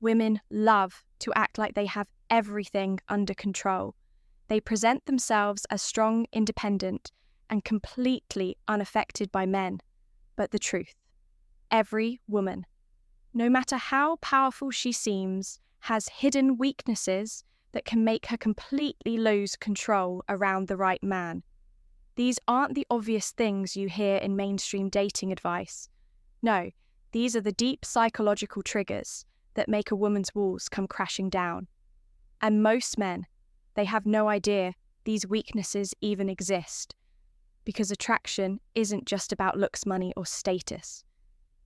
Women love to act like they have everything under control. They present themselves as strong, independent, and completely unaffected by men. But the truth, every woman, no matter how powerful she seems, has hidden weaknesses that can make her completely lose control around the right man. These aren't the obvious things you hear in mainstream dating advice. No, these are the deep psychological triggers that make a woman's walls come crashing down. And most men, they have no idea these weaknesses even exist, because attraction isn't just about looks, money, or status.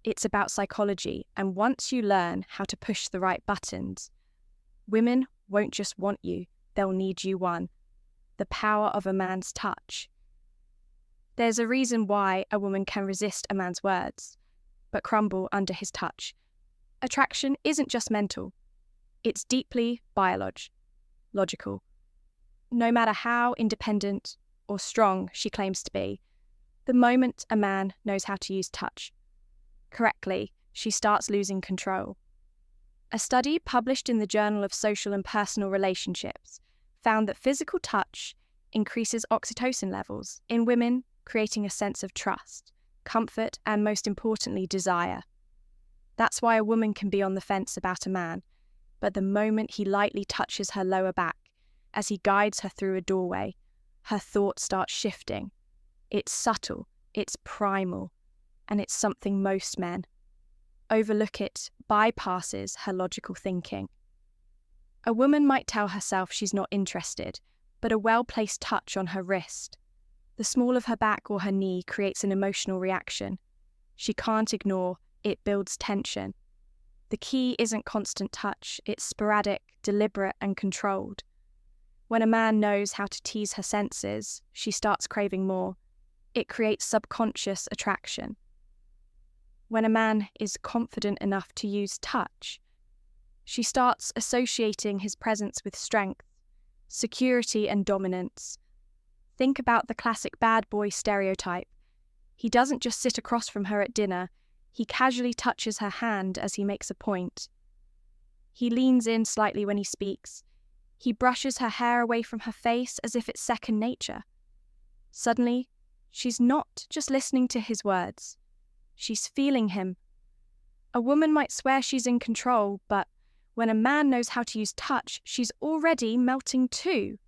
It's about psychology, and once you learn how to push the right buttons, women won't just want you, they'll need you one. The power of a man's touch. There's a reason why a woman can resist a man's words, but crumble under his touch. Attraction isn't just mental, it's deeply logical. No matter how independent or strong she claims to be, the moment a man knows how to use touch correctly, she starts losing control. A study published in the Journal of Social and Personal Relationships found that physical touch increases oxytocin levels in women, creating a sense of trust, comfort, and most importantly, desire. That's why a woman can be on the fence about a man, but the moment he lightly touches her lower back, as he guides her through a doorway, her thoughts start shifting. It's subtle, it's primal, and it's something most men overlook. It bypasses her logical thinking. A woman might tell herself she's not interested, but a well-placed touch on her wrist, the small of her back or her knee, creates an emotional reaction. She can't ignore, it builds tension. The key isn't constant touch, it's sporadic, deliberate, and controlled. When a man knows how to tease her senses, she starts craving more. It creates subconscious attraction. When a man is confident enough to use touch, she starts associating his presence with strength, security, and dominance. Think about the classic bad boy stereotype. He doesn't just sit across from her at dinner, he casually touches her hand as he makes a point. He leans in slightly when he speaks. He brushes her hair away from her face as if it's second nature. Suddenly, she's not just listening to his words. She's feeling him. A woman might swear she's in control, but when a man knows how to use touch, she's already melting too.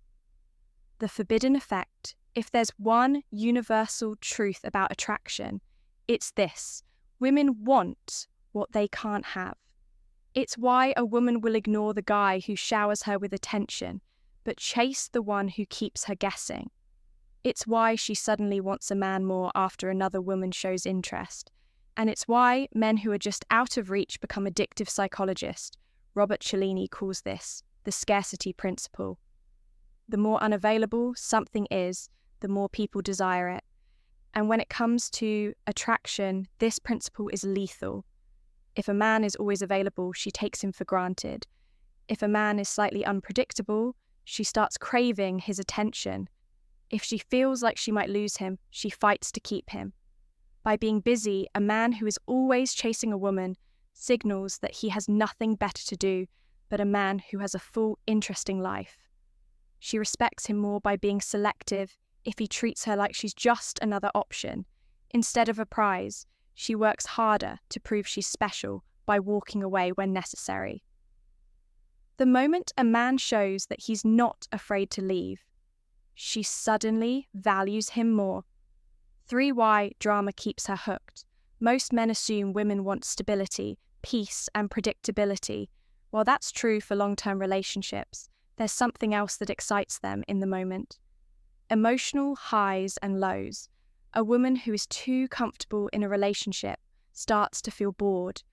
The forbidden effect, if there's one universal truth about attraction, it's this: women want what they can't have. It's why a woman will ignore the guy who showers her with attention, but chase the one who keeps her guessing. It's why she suddenly wants a man more after another woman shows interest. And it's why men who are just out of reach become addictive psychologists. Robert Cialdini calls this the scarcity principle. The more unavailable something is, the more people desire it. And when it comes to attraction, this principle is lethal. If a man is always available, she takes him for granted. If a man is slightly unpredictable, she starts craving his attention. If she feels like she might lose him, she fights to keep him. By being busy, a man who is always chasing a woman signals that he has nothing better to do but a man who has a full, interesting life. She respects him more by being selective. If he treats her like she's just another option, instead of a prize, she works harder to prove she's special by walking away when necessary. The moment a man shows that he's not afraid to leave, she suddenly values him more. 3 why drama keeps her hooked. Most men assume women want stability, peace, and predictability. While that's true for long-term relationships, there's something else that excites them in the moment. Emotional highs and lows. A woman who is too comfortable in a relationship starts to feel bored.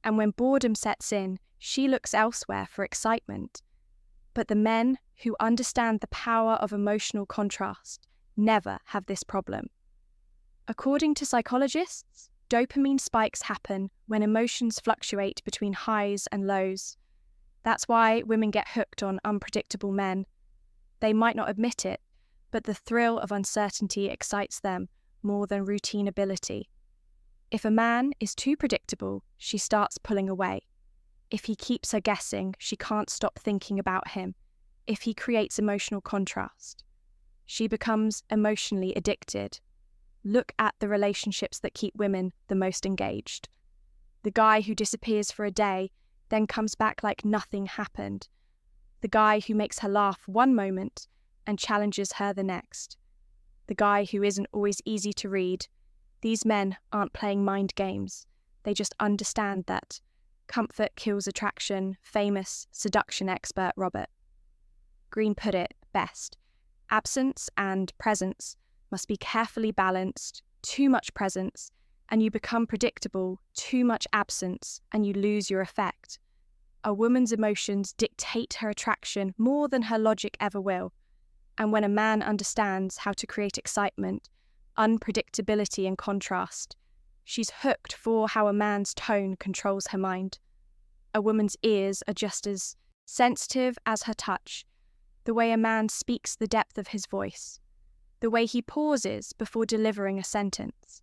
And when boredom sets in, she looks elsewhere for excitement. But the men who understand the power of emotional contrast never have this problem. According to psychologists, dopamine spikes happen when emotions fluctuate between highs and lows. That's why women get hooked on unpredictable men. They might not admit it, but the thrill of uncertainty excites them more than routine ability. If a man is too predictable, she starts pulling away. If he keeps her guessing, she can't stop thinking about him. If he creates emotional contrast, she becomes emotionally addicted. Look at the relationships that keep women the most engaged. The guy who disappears for a day, then comes back like nothing happened. The guy who makes her laugh one moment and challenges her the next. The guy who isn't always easy to read. These men aren't playing mind games. They just understand that comfort kills attraction. Famous seduction expert Robert Greene put it best. Absence and presence must be carefully balanced. Too much presence and you become predictable. Too much absence and you lose your effect. A woman's emotions dictate her attraction more than her logic ever will. And when a man understands how to create excitement, unpredictability and contrast, she's hooked for how a man's tone controls her mind. A woman's ears are just as sensitive as her touch. The way a man speaks the depth of his voice. The way he pauses before delivering a sentence.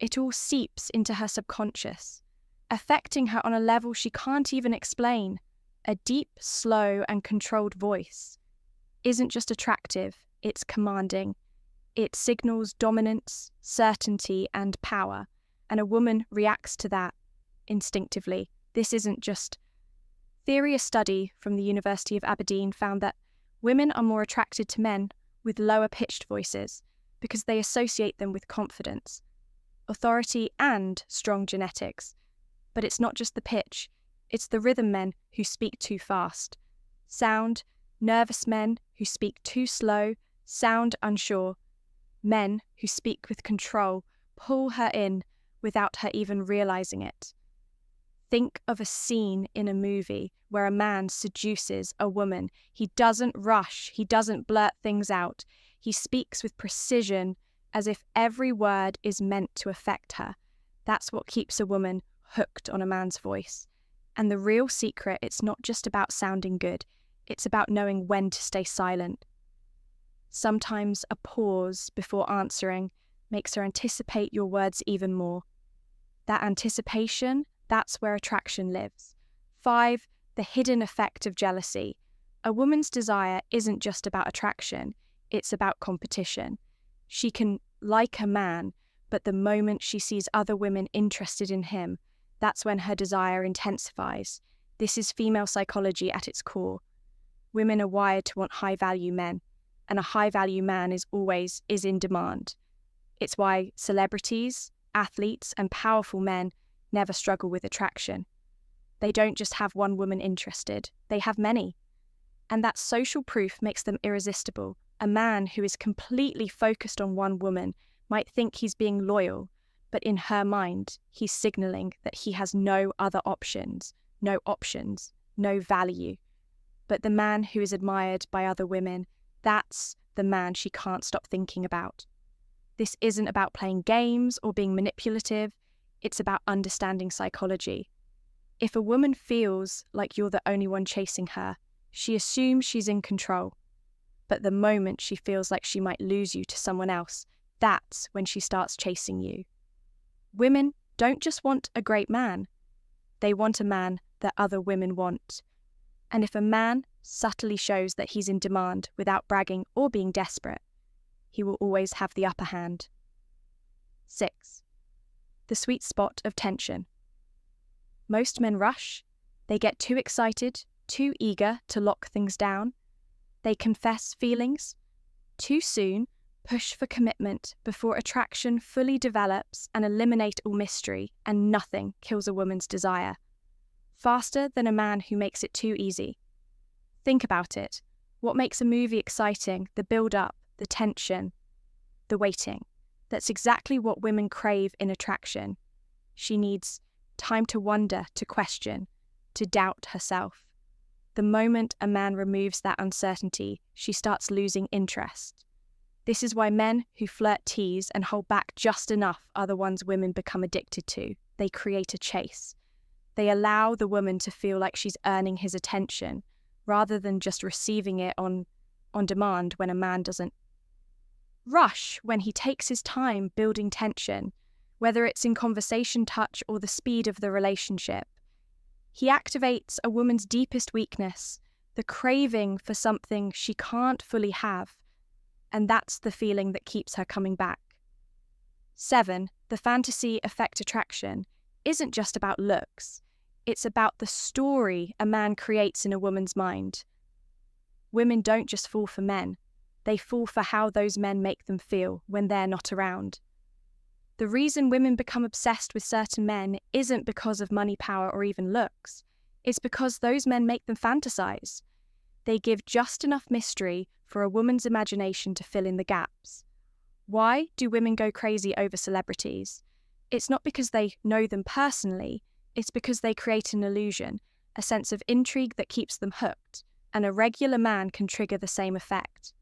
It all seeps into her subconscious, affecting her on a level she can't even explain. A deep, slow, and controlled voice isn't just attractive, it's commanding. It signals dominance, certainty, and power, and a woman reacts to that instinctively. This isn't just theory. A study from the University of Aberdeen found that women are more attracted to men with lower-pitched voices because they associate them with confidence, authority, and strong genetics. But it's not just the pitch, it's the rhythm. Men who speak too fast sound nervous. Men who speak too slow sound unsure. Men who speak with control pull her in without her even realizing it. Think of a scene in a movie where a man seduces a woman. He doesn't rush, he doesn't blurt things out. He speaks with precision as if every word is meant to affect her. That's what keeps a woman hooked on a man's voice. And the real secret, it's not just about sounding good, it's about knowing when to stay silent. Sometimes a pause before answering makes her anticipate your words even more. That anticipation, that's where attraction lives. 5. The hidden effect of jealousy. A woman's desire isn't just about attraction, it's about competition. She can like a man, but the moment she sees other women interested in him, that's when her desire intensifies. This is female psychology at its core. Women are wired to want high-value men, and a high-value man is in demand. It's why celebrities, athletes, and powerful men never struggle with attraction. They don't just have one woman interested, they have many. And that social proof makes them irresistible. A man who is completely focused on one woman might think he's being loyal, but in her mind, he's signaling that he has no other options, no value. But the man who is admired by other women, that's the man she can't stop thinking about. This isn't about playing games or being manipulative, it's about understanding psychology. If a woman feels like you're the only one chasing her, she assumes she's in control. But the moment she feels like she might lose you to someone else, that's when she starts chasing you. Women don't just want a great man, they want a man that other women want. And if a man subtly shows that he's in demand without bragging or being desperate, he will always have the upper hand. 6. The sweet spot of tension. Most men rush. They get too excited, too eager to lock things down. They confess feelings too soon, push for commitment before attraction fully develops and eliminate all mystery, and nothing kills a woman's desire faster than a man who makes it too easy. Think about it. What makes a movie exciting? The build-up, the tension, the waiting. That's exactly what women crave in attraction. She needs time to wonder, to question, to doubt herself. The moment a man removes that uncertainty, she starts losing interest. This is why men who flirt, tease, and hold back just enough are the ones women become addicted to. They create a chase. They allow the woman to feel like she's earning his attention, rather than just receiving it on demand. When a man doesn't rush, when he takes his time building tension, whether it's in conversation, touch, or the speed of the relationship, He activates a woman's deepest weakness, the craving for something she can't fully have, and that's the feeling that keeps her coming back. 7. The fantasy affect attraction isn't just about looks, it's about the story a man creates in a woman's mind. Women don't just fall for men, they fall for how those men make them feel when they're not around. The reason women become obsessed with certain men isn't because of money, power, or even looks. It's because those men make them fantasize. They give just enough mystery for a woman's imagination to fill in the gaps. Why do women go crazy over celebrities? It's not because they know them personally, it's because they create an illusion, a sense of intrigue that keeps them hooked, and a regular man can trigger the same effect.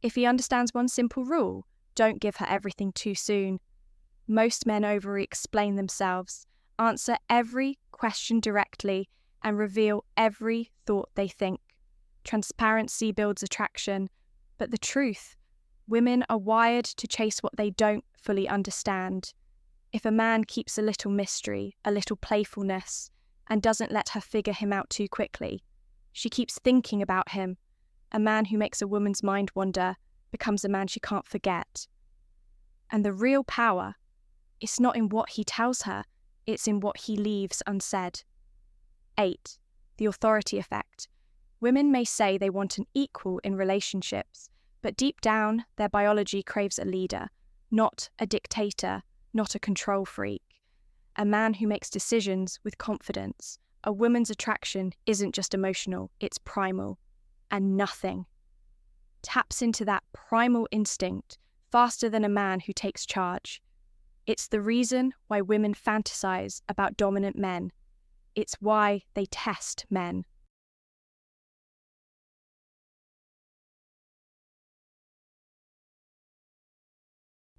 If he understands one simple rule, don't give her everything too soon. Most men over-explain themselves, answer every question directly, and reveal every thought they think. Transparency builds attraction, but the truth, women are wired to chase what they don't fully understand. If a man keeps a little mystery, a little playfulness, and doesn't let her figure him out too quickly, she keeps thinking about him. A man who makes a woman's mind wander becomes a man she can't forget. And the real power, it's not in what he tells her, it's in what he leaves unsaid. 8. The authority effect. Women may say they want an equal in relationships, but deep down, their biology craves a leader, not a dictator, not a control freak. A man who makes decisions with confidence. A woman's attraction isn't just emotional, it's primal. And nothing taps into that primal instinct faster than a man who takes charge. It's the reason why women fantasize about dominant men. It's why they test men.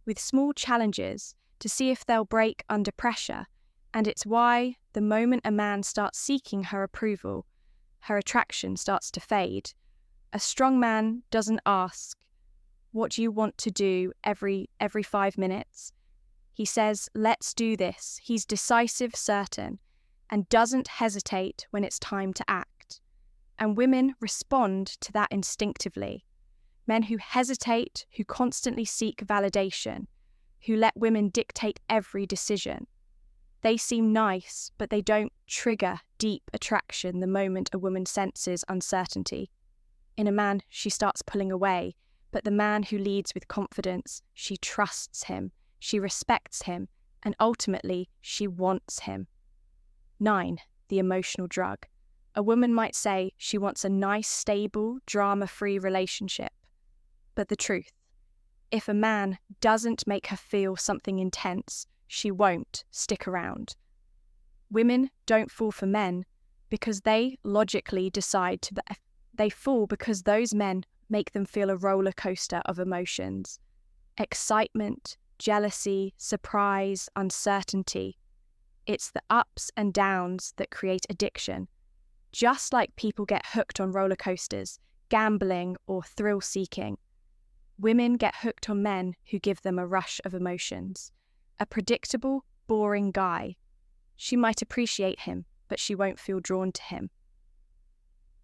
With small challenges to see if they'll break under pressure, and it's why the moment a man starts seeking her approval, her attraction starts to fade. A strong man doesn't ask, "What do you want to do?" every 5 minutes. He says, "Let's do this." He's decisive, certain, and doesn't hesitate when it's time to act. And women respond to that instinctively. Men who hesitate, who constantly seek validation, who let women dictate every decision. They seem nice, but they don't trigger deep attraction the moment a woman senses uncertainty. In a man, she starts pulling away, but the man who leads with confidence, she trusts him, she respects him, and ultimately, she wants him. 9. The emotional drug. A woman might say she wants a nice, stable, drama-free relationship. But the truth, if a man doesn't make her feel something intense, she won't stick around. Women don't fall for men because they logically decide to. They fall because those men make them feel a roller coaster of emotions. Excitement, jealousy, surprise, uncertainty. It's the ups and downs that create addiction. Just like people get hooked on roller coasters, gambling, or thrill-seeking. Women get hooked on men who give them a rush of emotions. A predictable, boring guy. She might appreciate him, but she won't feel drawn to him.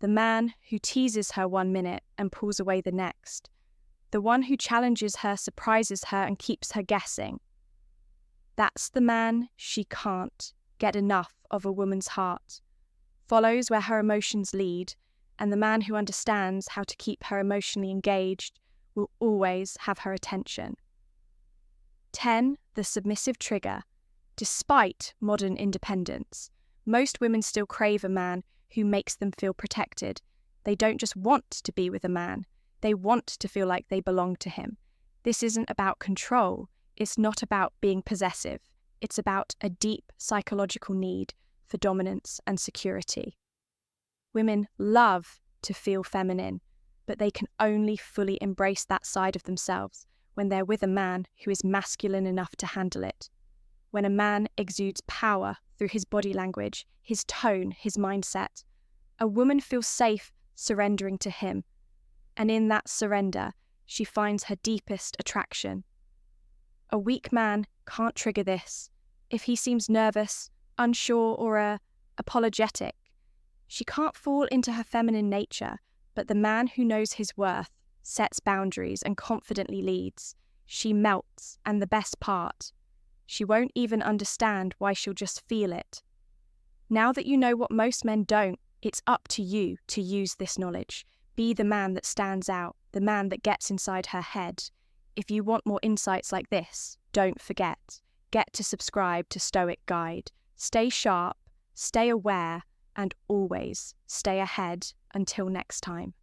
The man who teases her 1 minute and pulls away the next. The one who challenges her, surprises her, and keeps her guessing. That's the man she can't get enough of a woman's heart. Follows where her emotions lead, and the man who understands how to keep her emotionally engaged will always have her attention. 10. The submissive trigger. Despite modern independence, most women still crave a man who makes them feel protected. They don't just want to be with a man, they want to feel like they belong to him. This isn't about control, it's not about being possessive, it's about a deep psychological need for dominance and security. Women love to feel feminine, but they can only fully embrace that side of themselves when they're with a man who is masculine enough to handle it. When a man exudes power through his body language, his tone, his mindset, a woman feels safe surrendering to him, and in that surrender, she finds her deepest attraction. A weak man can't trigger this. If he seems nervous, unsure, or a apologetic. She can't fall into her feminine nature, but the man who knows his worth, sets boundaries, and confidently leads. She melts, and the best part, she won't even understand why, she'll just feel it. Now that you know what most men don't, it's up to you to use this knowledge. Be the man that stands out, the man that gets inside her head. If you want more insights like this, don't forget, get to subscribe to Stoic Guide. Stay sharp, stay aware, and always stay ahead. Until next time.